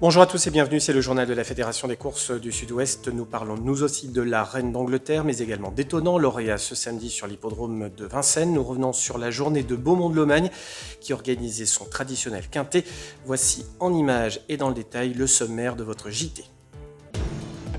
Bonjour à tous et bienvenue, c'est le journal de la Fédération des courses du Sud-Ouest. Nous parlons nous aussi de la Reine d'Angleterre, mais également d'Étonnant, lauréat ce samedi sur l'hippodrome de Vincennes. Nous revenons sur la journée de Beaumont-de-Lomagne qui organisait son traditionnel quintet. Voici en images et dans le détail le sommaire de votre JT.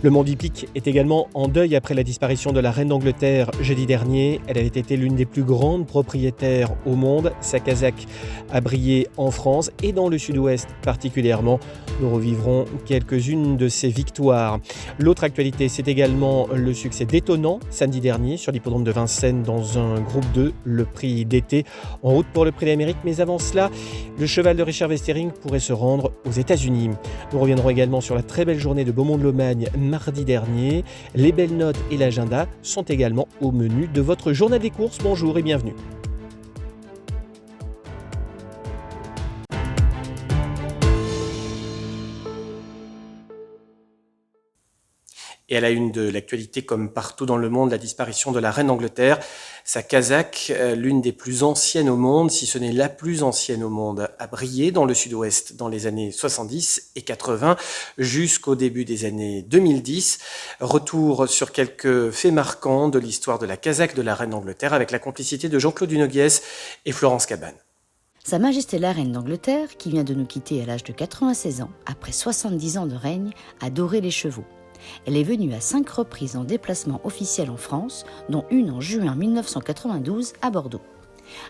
Le monde hippique est également en deuil après la disparition de la Reine d'Angleterre jeudi dernier. Elle avait été l'une des plus grandes propriétaires au monde. Sa casaque a brillé en France et dans le Sud-Ouest particulièrement. Nous revivrons quelques-unes de ses victoires. L'autre actualité, c'est également le succès d'Étonnant samedi dernier sur l'hippodrome de Vincennes dans un groupe 2, le prix d'été, en route pour le prix d'Amérique. Mais avant cela, le cheval de Richard Westering pourrait se rendre aux États-Unis. Nous reviendrons également sur la très belle journée de Beaumont-de-Lomagne mardi dernier. Les belles notes et l'agenda sont également au menu de votre journal des courses. Bonjour et bienvenue. Et à la une de l'actualité, comme partout dans le monde, la disparition de la Reine d'Angleterre. Sa casaque, l'une des plus anciennes au monde, si ce n'est la plus ancienne au monde, a brillé dans le Sud-Ouest dans les années 70 et 80 jusqu'au début des années 2010. Retour sur quelques faits marquants de l'histoire de la casaque de la Reine d'Angleterre avec la complicité de Jean-Claude Dunoguès et Florence Cabane. Sa Majesté la Reine d'Angleterre, qui vient de nous quitter à l'âge de 96 ans, après 70 ans de règne, adorait les chevaux. Elle est venue à 5 reprises en déplacement officiel en France, dont une en juin 1992 à Bordeaux.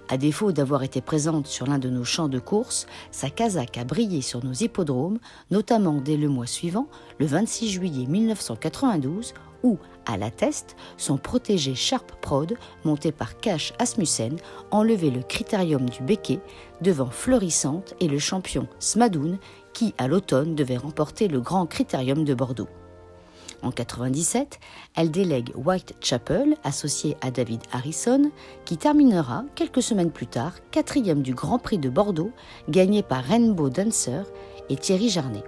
À défaut d'avoir été présente sur l'un de nos champs de course, sa casaque a brillé sur nos hippodromes, notamment dès le mois suivant, le 26 juillet 1992, où, à la teste, son protégé Sharp Prod, monté par Cash Asmussen, enlevait le critérium du Becquet devant Florissante et le champion Smadoun, qui, à l'automne, devait remporter le grand critérium de Bordeaux. En 1997, elle délègue Whitechapel, associé à David Harrison, qui terminera, quelques semaines plus tard, 4e du Grand Prix de Bordeaux, gagné par Rainbow Dancer et Thierry Jarnet.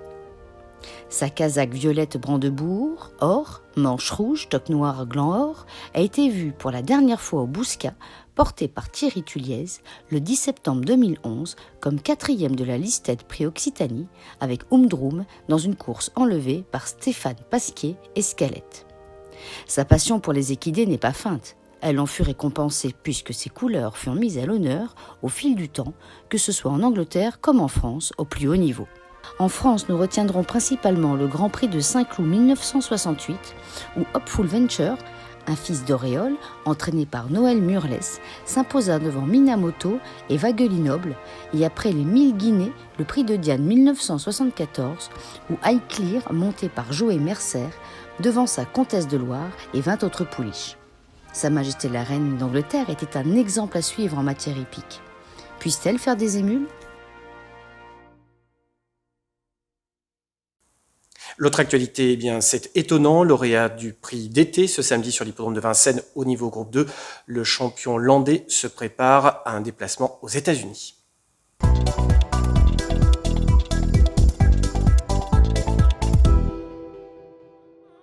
Sa casaque violette brandebourg, or, manche rouge, toque noire, gland or, a été vue pour la dernière fois au Bouscat, portée par Thierry Tulliez, le 10 septembre 2011, comme 4e de la listed Prix Occitanie, avec Umdroum dans une course enlevée par Stéphane Pasquier et Scalette. Sa passion pour les équidés n'est pas feinte. Elle en fut récompensée puisque ses couleurs furent mises à l'honneur au fil du temps, que ce soit en Angleterre comme en France, au plus haut niveau. En France, nous retiendrons principalement le Grand Prix de Saint-Cloud 1968, où Hopeful Venture, un fils d'Auréole, entraîné par Noël Murles, s'imposa devant Minamoto et Vaguelinoble, et après les 1000 guinées, le prix de Diane 1974, où High Clear, monté par Joey Mercer, devança Comtesse de Loire et 20 autres pouliches. Sa Majesté la Reine d'Angleterre était un exemple à suivre en matière hippique. Puisse-t-elle faire des émules ? L'autre actualité, c'est Étonnant, lauréat du prix d'été ce samedi sur l'hippodrome de Vincennes au niveau groupe 2. Le champion landais se prépare à un déplacement aux États-Unis.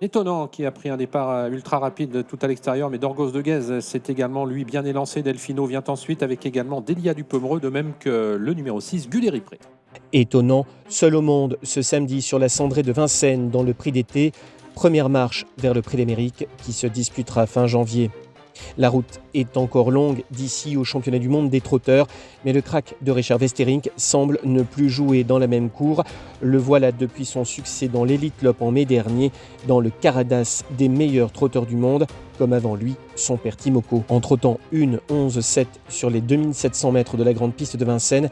Étonnant qui a pris un départ ultra rapide tout à l'extérieur, mais Dorgos de Guèze s'est également lui bien élancé. Delfino vient ensuite avec également Delia du Pomereux, de même que le numéro 6, Guléripré. Étonnant, seul au monde ce samedi sur la cendrée de Vincennes dans le prix d'été. Première marche vers le prix d'Amérique qui se disputera fin janvier. La route est encore longue d'ici au championnat du monde des trotteurs, mais le crack de Richard Westering semble ne plus jouer dans la même cour. Le voilà depuis son succès dans l'Elite Lop en mai dernier, dans le Caradas des meilleurs trotteurs du monde, comme avant lui son père Timoko. En trottant 1:11:7 sur les 2700 mètres de la grande piste de Vincennes,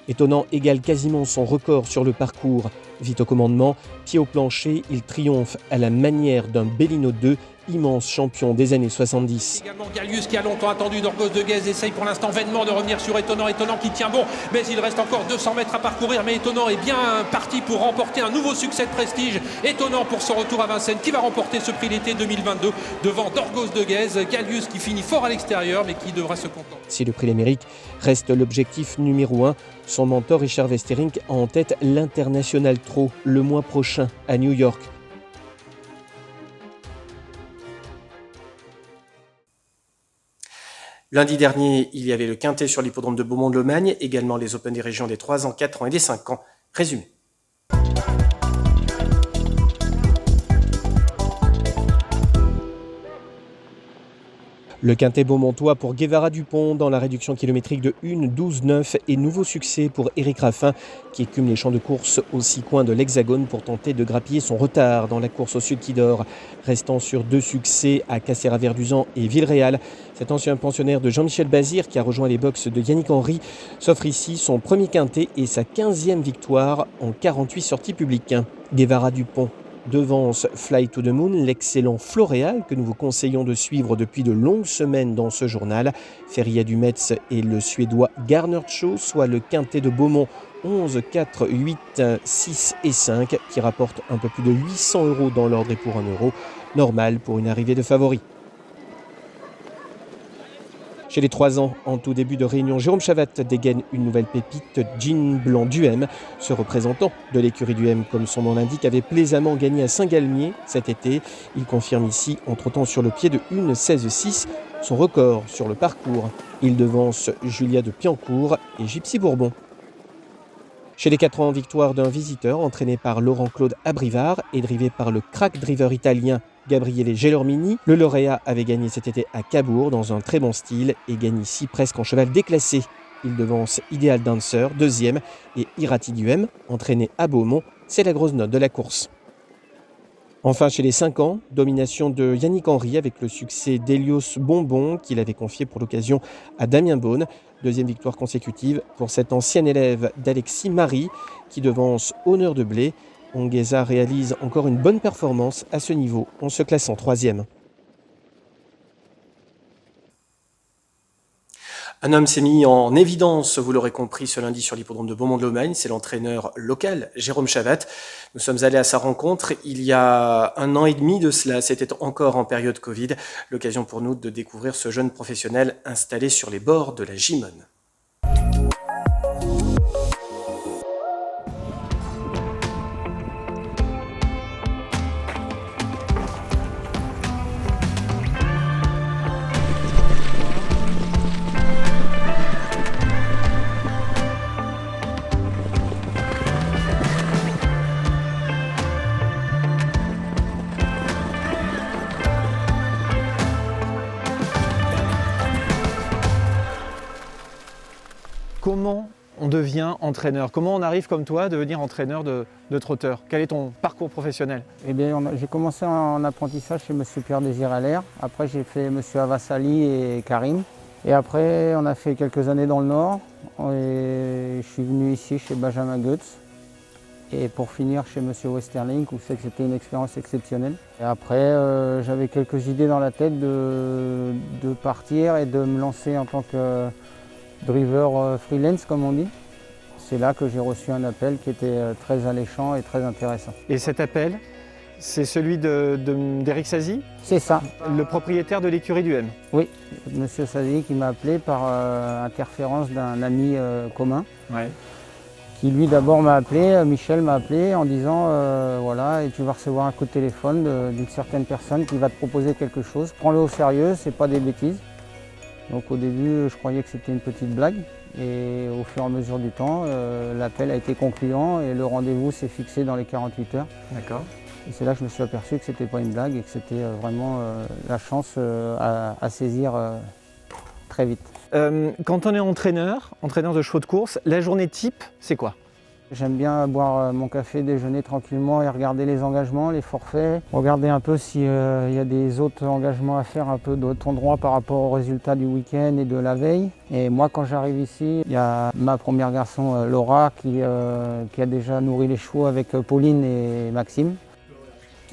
Étonnant égale quasiment son record sur le parcours. Vite au commandement, pied au plancher, il triomphe à la manière d'un Bellino 2, immense champion des années 70. Également Gallius qui a longtemps attendu, Dorgos de Guèze essaye pour l'instant vainement de revenir sur Étonnant qui tient bon, mais il reste encore 200 mètres à parcourir, mais Étonnant est bien parti pour remporter un nouveau succès de prestige. Étonnant pour son retour à Vincennes qui va remporter ce prix d'été 2022 devant Dorgos de Guèze. Gallius qui finit fort à l'extérieur mais qui devra se contenter. Si le prix d'Amérique reste l'objectif numéro 1, son mentor Richard Westering a en tête l'International Trot le mois prochain à New York. Lundi dernier, il y avait le quintet sur l'hippodrome de Beaumont-de-Lomagne, également les Open des régions des 3 ans, 4 ans et des 5 ans. Résumé. Le quintet beaumontois pour Guevara Dupont dans la réduction kilométrique de 1,12,9 et nouveau succès pour Éric Raffin qui écume les champs de course aux 6 coins de l'Hexagone pour tenter de grappiller son retard dans la course au sud qui dort. Restant sur 2 succès à Cassera-Verduzan et Villeréal, cet ancien pensionnaire de Jean-Michel Bazir qui a rejoint les boxes de Yannick Henry s'offre ici son premier quintet et sa 15e victoire en 48 sorties publiques. Guevara Dupont devance Fly to the Moon, l'excellent Floréal que nous vous conseillons de suivre depuis de longues semaines dans ce journal. Feria du Metz et le Suédois Garner Cho, soit le quintet de Beaumont 11, 4, 8, 6 et 5 qui rapporte un peu plus de 800 € dans l'ordre et pour 1 euro, normal pour une arrivée de favoris. Chez les 3 ans, en tout début de réunion, Jérôme Chavat dégaine une nouvelle pépite, Jean Blanc Duhem. Ce représentant de l'écurie Duhem, comme son nom l'indique, avait plaisamment gagné à Saint-Galmier cet été. Il confirme ici, en trottant sur le pied de 1,16,6, son record sur le parcours. Il devance Julia de Piancourt et Gypsy Bourbon. Chez les 4 ans, victoire d'un visiteur entraîné par Laurent-Claude Abrivard et drivé par le crack driver italien Gabriele Gelormini. Le lauréat avait gagné cet été à Cabourg dans un très bon style et gagne ici presque en cheval déclassé. Il devance Ideal Dancer, 2e, et Irati Duhem, entraîné à Beaumont. C'est la grosse note de la course. Enfin, chez les 5 ans, domination de Yannick Henry avec le succès d'Elios Bonbon qu'il avait confié pour l'occasion à Damien Beaune. 2e victoire consécutive pour cet ancien élève d'Alexis Marie qui devance Honneur de Blé. Ongueza réalise encore une bonne performance à ce niveau en se classant 3e. Un homme s'est mis en évidence, vous l'aurez compris, ce lundi sur l'hippodrome de Beaumont-de-Lomagne. C'est l'entraîneur local, Jérôme Chavat. Nous sommes allés à sa rencontre il y a 1 an et demi de cela. C'était encore en période Covid. L'occasion pour nous de découvrir ce jeune professionnel installé sur les bords de la Gimone. Comment on devient entraîneur? Comment on arrive comme toi à devenir entraîneur de trotteurs? Quel est ton parcours professionnel? Eh bien, j'ai commencé en apprentissage chez M. Pierre-Désir Allaire. Après, j'ai fait M. Avassali et Karim. Et après, on a fait quelques années dans le Nord. Et je suis venu ici chez Benjamin Goetz. Et pour finir chez M. Westerling, où c'était une expérience exceptionnelle. Et après, j'avais quelques idées dans la tête de partir et de me lancer en tant que driver freelance, comme on dit. C'est là que j'ai reçu un appel qui était très alléchant et très intéressant. Et cet appel, c'est celui d'Éric Sazi? C'est ça. Le propriétaire de l'écurie Duhem? Oui, Monsieur Sazi qui m'a appelé par interférence d'un ami commun. Ouais. Qui lui d'abord m'a appelé, Michel m'a appelé en disant voilà, et tu vas recevoir un coup de téléphone d'une certaine personne qui va te proposer quelque chose. Prends-le au sérieux, c'est pas des bêtises. Donc au début, je croyais que c'était une petite blague. Et au fur et à mesure du temps, l'appel a été concluant et le rendez-vous s'est fixé dans les 48 heures. D'accord. Et c'est là que je me suis aperçu que ce n'était pas une blague et que c'était vraiment la chance à saisir très vite. Quand on est entraîneur de chevaux de course, la journée type, c'est quoi? J'aime bien boire mon café, déjeuner tranquillement et regarder les engagements, les forfaits. Regarder un peu s'il y a des autres engagements à faire, un peu d'autres endroits par rapport aux résultats du week-end et de la veille. Et moi, quand j'arrive ici, il y a ma première garçon, Laura, qui a déjà nourri les chevaux avec Pauline et Maxime.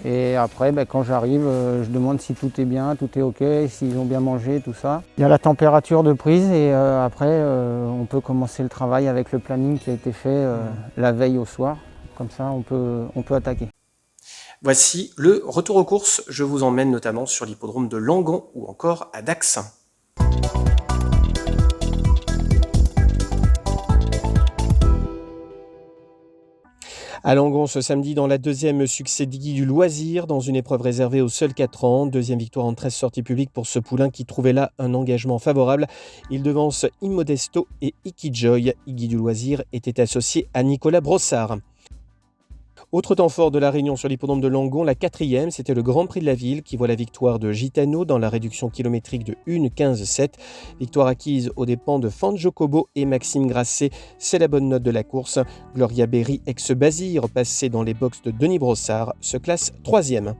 Et après, quand j'arrive, je demande si tout est bien, tout est OK, s'ils ont bien mangé, tout ça. Il y a la température de prise et après, on peut commencer le travail avec le planning qui a été fait la veille au soir. Comme ça, on peut attaquer. Voici le retour aux courses. Je vous emmène notamment sur l'hippodrome de Langon ou encore à Dax. À Langon ce samedi, dans la 2e succès d'Iggy du Loisir, dans une épreuve réservée aux seuls 4 ans. 2e victoire en 13 sorties publiques pour ce poulain qui trouvait là un engagement favorable. Il devance Immodesto et Iki Joy. Iggy du Loisir était associé à Nicolas Brossard. Autre temps fort de la Réunion sur l'hippodrome de Langon, la 4e, c'était le Grand Prix de la Ville qui voit la victoire de Gitano dans la réduction kilométrique de 1,15,7. Victoire acquise aux dépens de Fanjo Kobo et Maxime Grasset. C'est la bonne note de la course. Gloria Berry, ex-Bazir, passée dans les boxes de Denis Brossard, se classe 3e.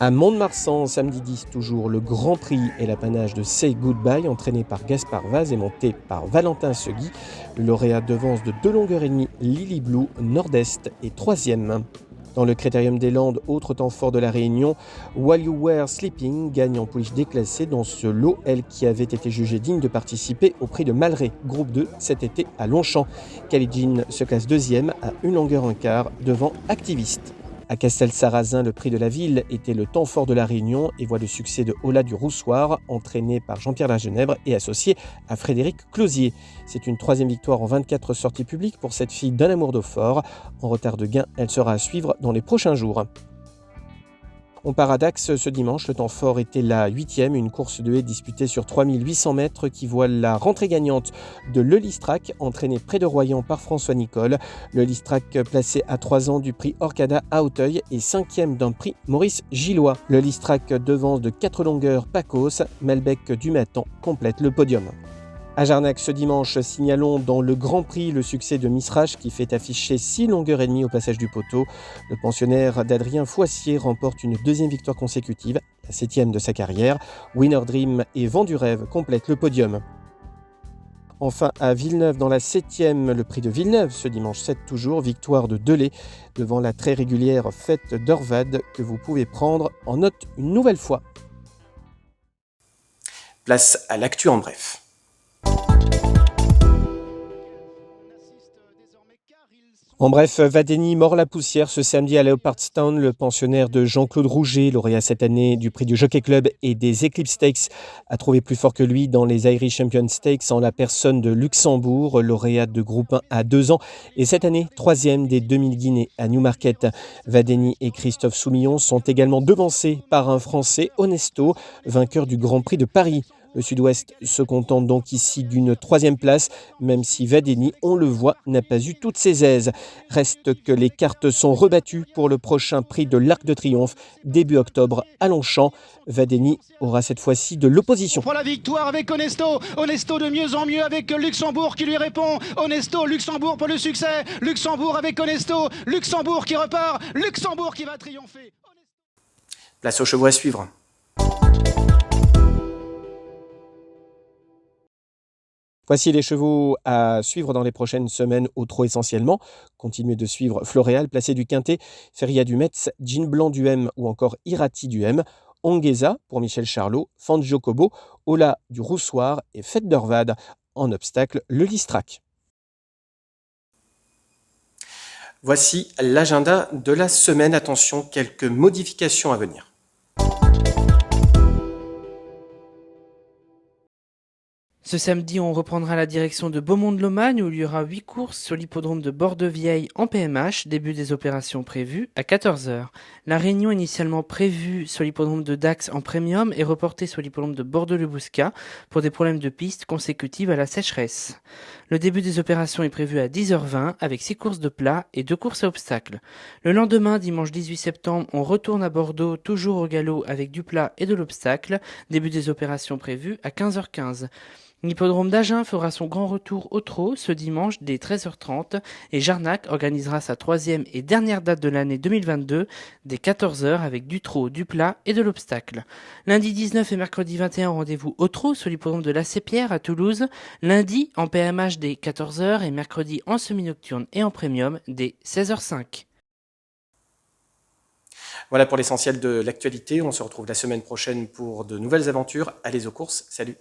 À Mont-de-Marsan, samedi 10, toujours, le Grand Prix et l'apanage de Say Goodbye, entraîné par Gaspard Vaz et monté par Valentin Segui. Le lauréat devance de 2 longueurs et demie Lily Blue, Nord-Est et 3e. Dans le Critérium des Landes, autre temps fort de la Réunion, While You Were Sleeping gagne en pouliche déclassée dans ce lot, elle qui avait été jugée digne de participer au prix de Malray, groupe 2, cet été à Longchamp. Caligine se classe 2e à 1 longueur 1 quart devant Activiste. À Castel-Sarrazin, le prix de la ville était le temps fort de la Réunion et voit le succès de Ola du Roussoir, entraîné par Jean-Pierre Lagenèvre et associé à Frédéric Closier. C'est une 3e victoire en 24 sorties publiques pour cette fille d'un amour d'eau fort. En retard de gain, elle sera à suivre dans les prochains jours. On part à Dax ce dimanche, le temps fort était la 8e, une course de haies disputée sur 3800 mètres qui voit la rentrée gagnante de Le Listrac, entraîné près de Royan par François Nicole. Le Listrac placé à 3 ans du prix Orcada à Auteuil et 5e d'un prix Maurice Gillois. Le Listrac devance de 4 longueurs Pacos, Malbec du Matan complète le podium. À Jarnac ce dimanche, signalons dans le Grand Prix le succès de Misrach qui fait afficher 6 longueurs et demie au passage du poteau. Le pensionnaire d'Adrien Foissier remporte une 2e victoire consécutive, la 7e de sa carrière. Winner Dream et Vent du Rêve complètent le podium. Enfin à Villeneuve dans la 7e, le prix de Villeneuve ce dimanche 7 toujours, victoire de Delay devant la très régulière fête d'Orvad que vous pouvez prendre en note une nouvelle fois. Place à l'actu en bref. En bref, Vadeni mord la poussière ce samedi à Leopardstown. Le pensionnaire de Jean-Claude Rouget, lauréat cette année du prix du Jockey Club et des Eclipse Stakes, a trouvé plus fort que lui dans les Irish Champion Stakes en la personne de Luxembourg, lauréat de groupe 1 à 2 ans et cette année 3e des 2000 Guinées à Newmarket. Vadeni et Christophe Soumillon sont également devancés par un Français, Onesto, vainqueur du Grand Prix de Paris. Le Sud-Ouest se contente donc ici d'une 3e place, même si Vadeni, on le voit, n'a pas eu toutes ses aises. Reste que les cartes sont rebattues pour le prochain prix de l'Arc de Triomphe, début octobre à Longchamp. Vadeni aura cette fois-ci de l'opposition. Pour la victoire avec Onesto, Onesto de mieux en mieux avec Luxembourg qui lui répond. Onesto, Luxembourg pour le succès, Luxembourg avec Onesto, Luxembourg qui repart, Luxembourg qui va triompher. Place aux chevaux à suivre. Voici les chevaux à suivre dans les prochaines semaines au trot essentiellement. Continuez de suivre Floréal, placé du Quintet, Feria du Metz, Jean Blanc du M ou encore Irati du M, Ongueza pour Michel Charlot, Fanjo Kobo, Ola du Roussoir et Fête d'Orvad. En obstacle, le Listrac. Voici l'agenda de la semaine. Attention, quelques modifications à venir. Ce samedi, on reprendra la direction de Beaumont-de-Lomagne où il y aura 8 courses sur l'hippodrome de Bordevieille en PMH, début des opérations prévues à 14h. La réunion initialement prévue sur l'hippodrome de Dax en premium est reportée sur l'hippodrome de Bordeaux-le-Bouscat pour des problèmes de piste consécutives à la sécheresse. Le début des opérations est prévu à 10h20 avec 6 courses de plat et 2 courses à obstacles. Le lendemain, dimanche 18 septembre, on retourne à Bordeaux, toujours au galop avec du plat et de l'obstacle. Début des opérations prévues à 15h15. L'hippodrome d'Agen fera son grand retour au trot ce dimanche dès 13h30 et Jarnac organisera sa 3e et dernière date de l'année 2022 dès 14h avec du trot, du plat et de l'obstacle. Lundi 19 et mercredi 21, rendez-vous au trot sur l'hippodrome de la Sépierre à Toulouse. Lundi en PMH dès 14h et mercredi en semi-nocturne et en premium dès 16h05. Voilà pour l'essentiel de l'actualité. On se retrouve la semaine prochaine pour de nouvelles aventures. Allez aux courses. Salut!